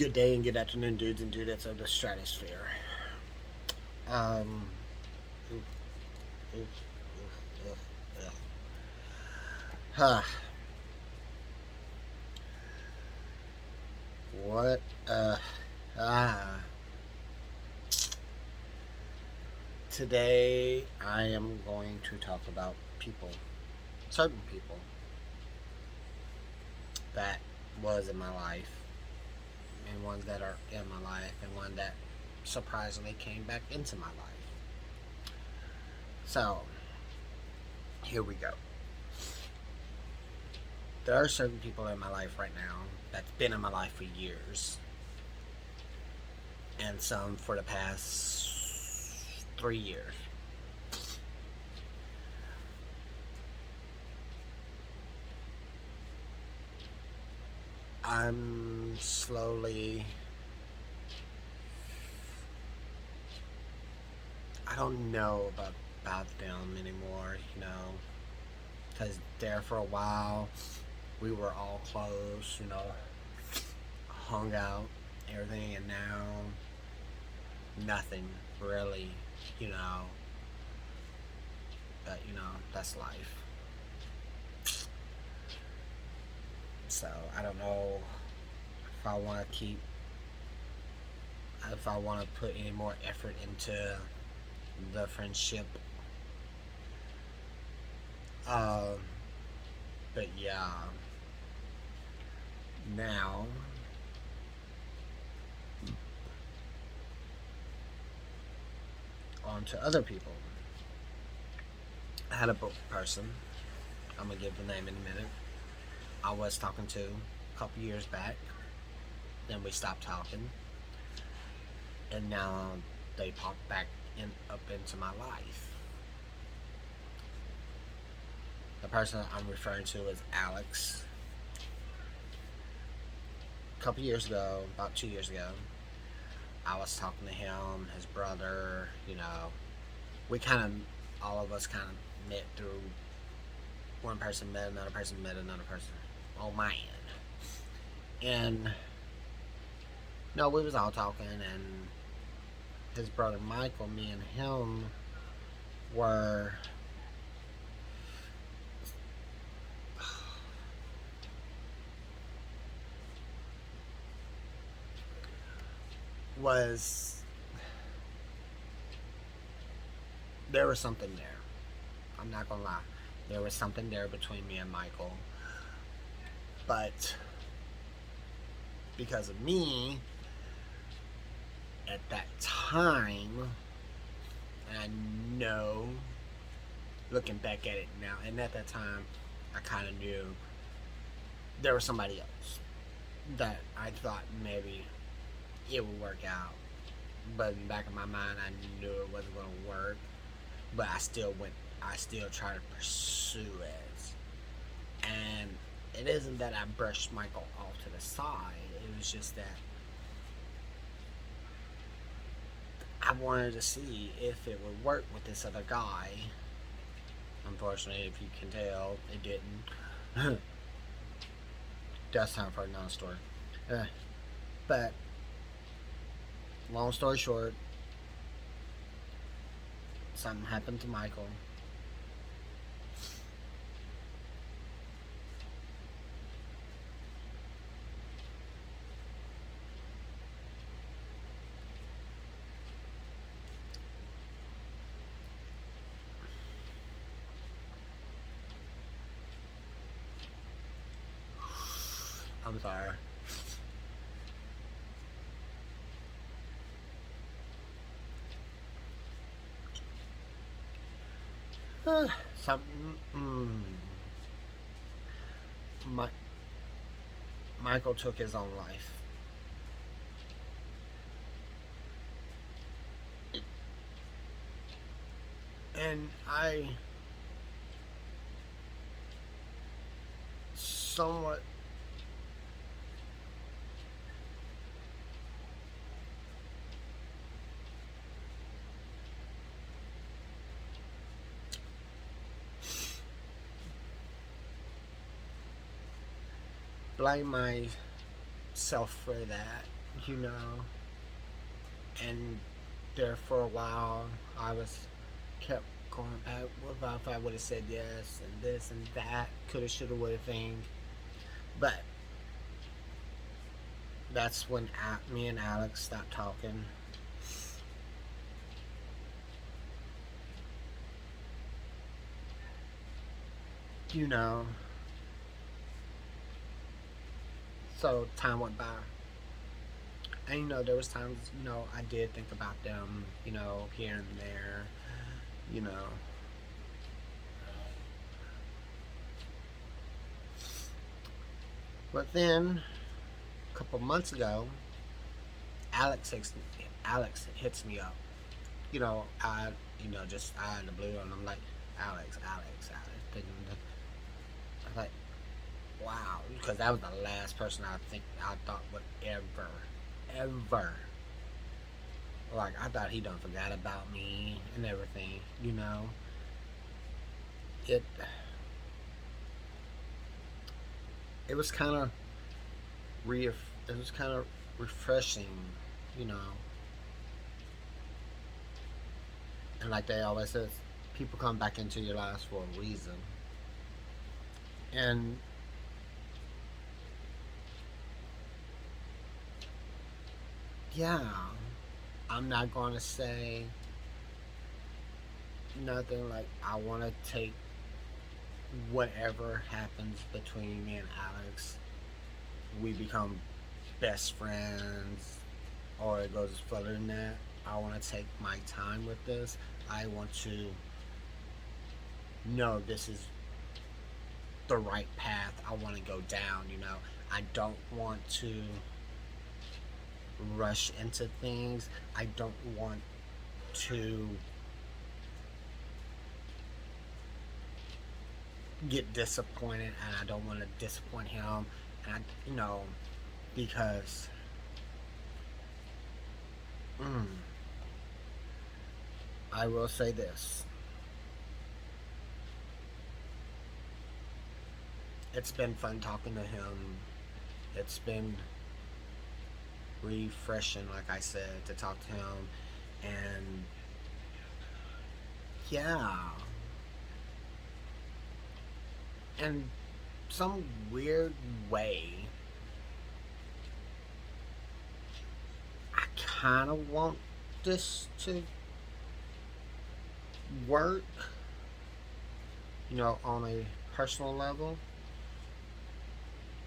Good day and good afternoon, dudes and dudettes of the stratosphere. Um, oof, oof, oof, oof, oof. Huh. What? Ah. Today I am going to talk about people, certain people that was in my life, and ones that are in my life, and one that surprisingly came back into my life. So, here we go. There are certain people in my life right now that's been in my life for years, and some for the past 3 years. I'm slowly, I don't know about them anymore, because there for a while we were all close, hung out, everything, and now nothing really, you know, but that's life. So I don't know if I want to keep, if I want to put any more effort into the friendship. Um, but yeah, now on to other people. I had a book person. I'm gonna give the name in a minute. I was talking to a couple years back. Then we stopped talking, and now they popped back up into my life. The person I'm referring to is Alex. A couple years ago, about 2 years ago, I was talking to him, his brother. We kind of, all of us kind of met through one person met another person on my end. And no, we was all talking, and his brother Michael, me and him were was there was something there. I'm not gonna lie, there was something there between me and Michael, but because of me at that time, and I know, looking back at it now, and at that time, I kind of knew there was somebody else that I thought maybe it would work out. But in the back of my mind, I knew it wasn't going to work. But I still tried to pursue it. And it isn't that I brushed Michael off to the side, it was just that I wanted to see if it would work with this other guy. Unfortunately, if you can tell, it didn't. That's time for another story. Uh, but long story short, something happened to Michael. I'm sorry. Something. My, Michael took his own life. And I somewhat blame myself for that. you know, and there for a while I was kept going back. What about if I would have said yes and this and that, coulda, shoulda, woulda thing. But that's when me and Alex stopped talking. You know, so time went by. And there was times, I did think about them, here and there, you know. But then a couple months ago, Alex hits me up. Just out of the blue, and I'm like, Alex. I'm like, wow, because that was the last person I thought would ever. Like, I thought he done forgot about me and everything. It it was kind of it was kind of refreshing, you know. And like they always says, people come back into your lives for a reason. And yeah, I'm not going to say nothing like I want to take whatever happens between me and Alex. We become best friends, or it goes further than that. I want to take my time with this. I want to know this is the right path I want to go down. I don't want to rush into things. I don't want to get disappointed, and I don't want to disappoint him. And because mm, I will say this: it's been fun talking to him. It's been refreshing, like I said, to talk to him, and yeah, and some weird way, I kind of want this to work, on a personal level,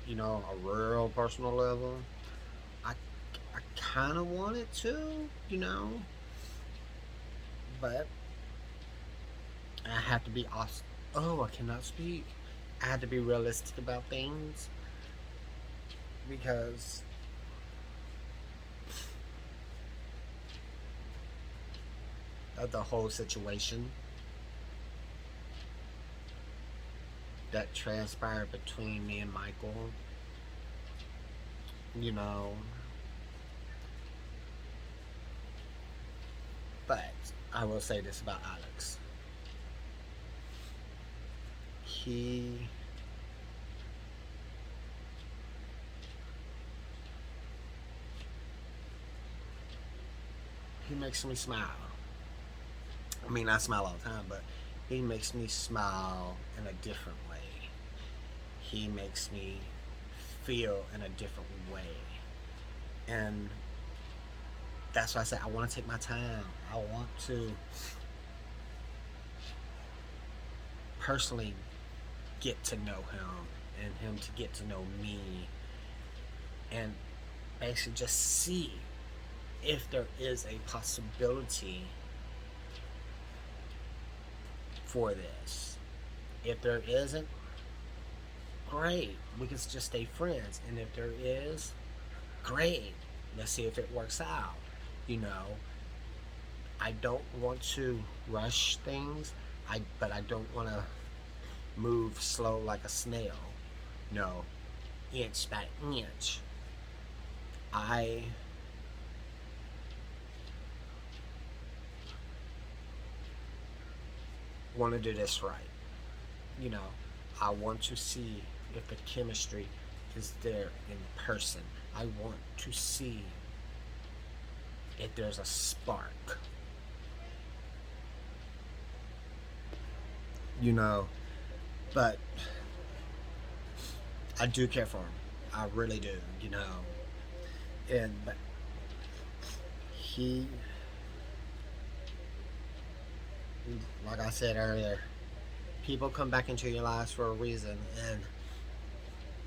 a real personal level. I, I kind of want it to, but I have to be oh, I cannot speak. I have to be realistic about things because of the whole situation that transpired between me and Michael. You know, but I will say this about Alex. He he makes me smile. I mean, I smile all the time, but he makes me smile in a different way. He makes me feel in a different way. And that's why I say I want to take my time. I want to personally get to know him and him to get to know me and basically just see if there is a possibility for this. If there isn't, great. We can just stay friends. And if there is, great. Let's see if it works out. You know, I don't want to rush things. But I don't want to move slow like a snail. No, inch by inch. I want to do this right. You know, I want to see if the chemistry is there in person. I want to see if there's a spark, you know. But I do care for him. I really do, you know. And but he, like I said earlier, people come back into your lives for a reason, and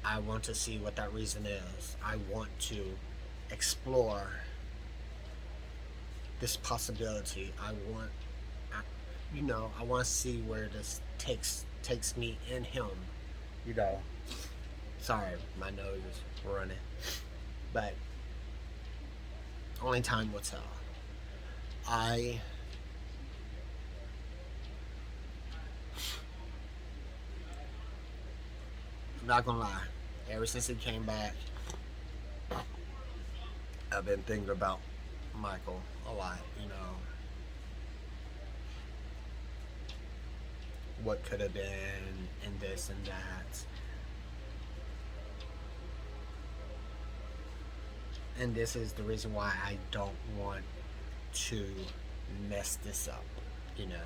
I want to see what that reason is. I want to explore this possibility. I want to see where this takes me and him. You know, sorry, my nose is running, but only time will tell. I'm not gonna lie. Ever since he came back, I've been thinking about Michael a lot. You know, what could have been, and this and that. And this is the reason why I don't want to mess this up, you know.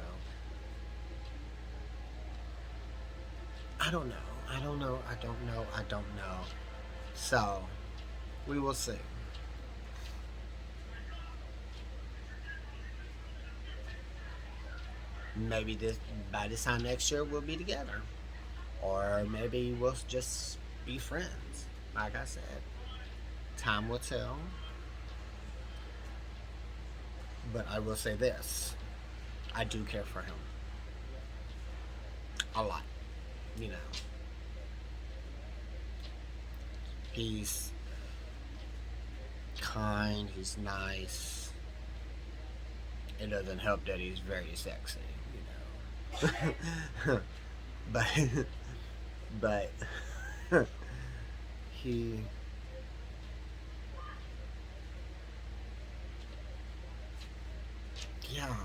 I don't know. I don't know. I don't know. I don't know. So, we will see. Maybe by this time next year we'll be together. Or maybe we'll just be friends. Like I said, time will tell. But I will say this. I do care for him. A lot. You know. He's kind, he's nice. It doesn't help that he's very sexy, you know. but but he yeah.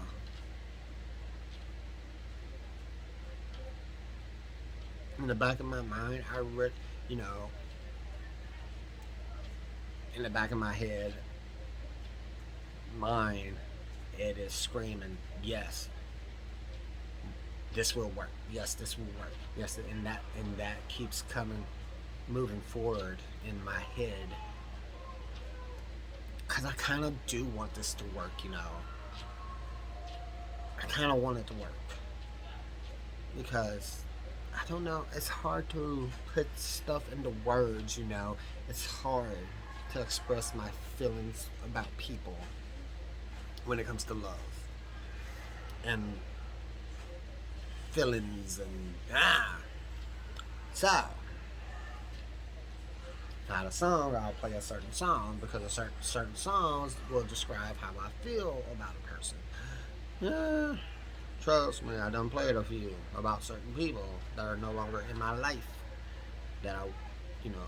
In the back of my mind, you know, in the back of my head, mine, it is screaming, yes, this will work. Yes, this will work. Yes, and that keeps coming, moving forward in my head, cause I kind of do want this to work. You know, I kind of want it to work because I don't know. It's hard to put stuff into words. You know, it's hard to express my feelings about people when it comes to love and feelings and So, not a song, I'll play a certain song because a certain songs will describe how I feel about a person. Yeah, trust me, I done played a few about certain people that are no longer in my life. That I,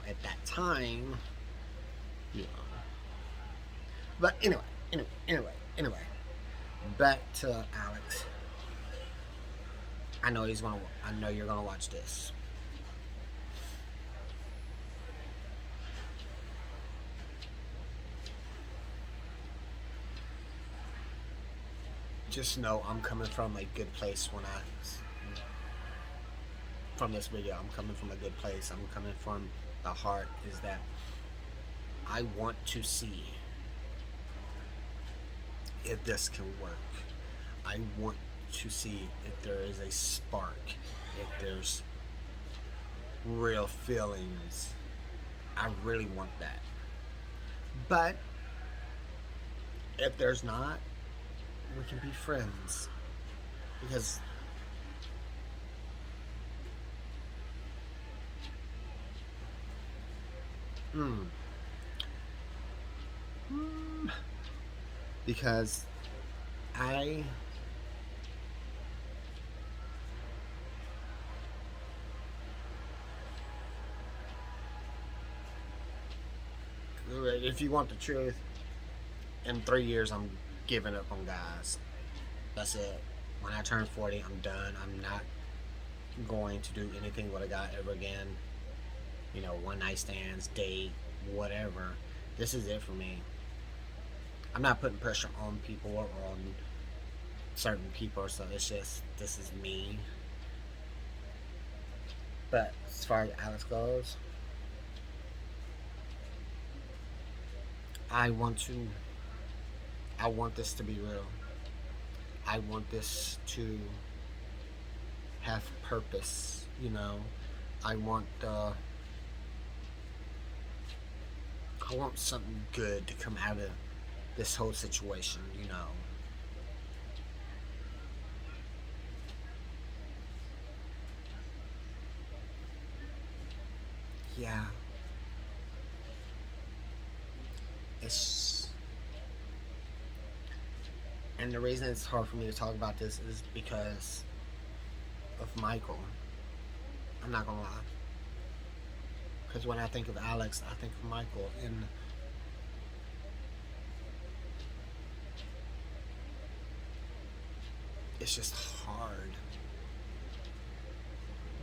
at that time, you know. But anyway, back to Alex. I know you're gonna watch this. Just know I'm coming from a good place from this video. I'm coming from a good place. I'm coming from the heart. Is that I want to see if this can work. I want to see if there is a spark, if there's real feelings. I really want that. But if there's not, we can be friends. Because because I if you want the truth, in 3 years I'm giving up on guys. That's it. When I turn 40, I'm done. I'm not going to do anything with a guy ever again. One night stands, date, whatever. This is it for me. I'm not putting pressure on people or on certain people, so it's just this is me. But as far as Alex goes, I want to. I want this to be real. I want this to have purpose. You know, I want I want something good to come out of this whole situation. You know, yeah. It's and the reason it's hard for me to talk about this is because of Michael. I'm not gonna lie. Because when I think of Alex, I think of Michael, and it's just hard,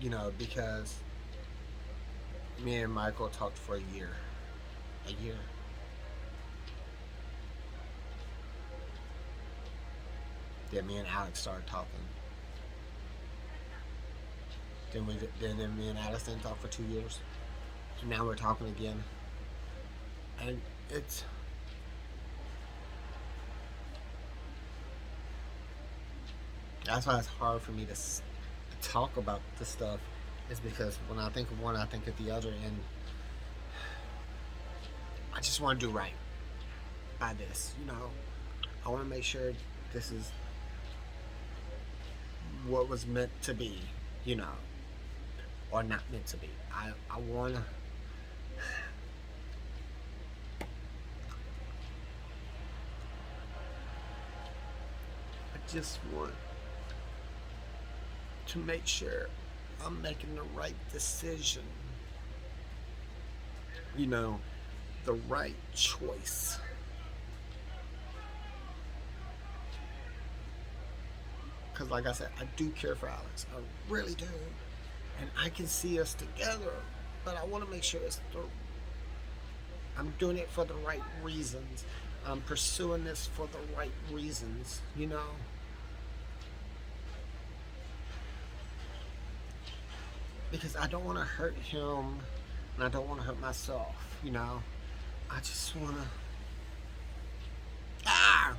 you know, because me and Michael talked for a year. Then me and Alex started talking. Then me and Alex didn't talk for 2 years. And now we're talking again, and it's that's why it's hard for me to talk about this stuff. Is because when I think of one, I think of the other, and I just want to do right by this. You know, I want to make sure this is what was meant to be. You know, or not meant to be. I want to. I just want to make sure I'm making the right decision. You know, the right choice. Because, like I said, I do care for Alex. I really do. And I can see us together. But I want to make sure I'm doing it for the right reasons. I'm pursuing this for the right reasons, you know? Because I don't want to hurt him and I don't want to hurt myself, you know? I just want to. Ah!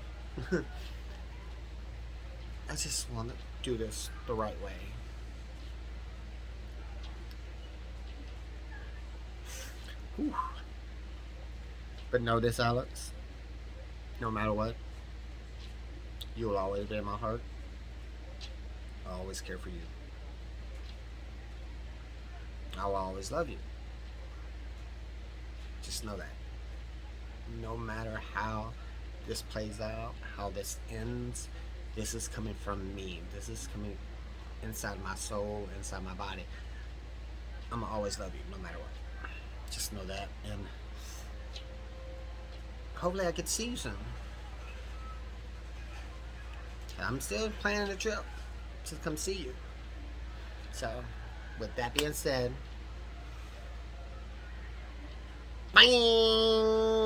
I just want to do this the right way. Whew. But know this, Alex. No matter what, you will always be in my heart. I always care for you. I will always love you. Just know that. No matter how this plays out, how this ends, this is coming from me. This is coming inside my soul, inside my body. I'm gonna always love you, no matter what. Just know that, and hopefully I get to see you soon. I'm still planning a trip to come see you. So, with that being said, bye.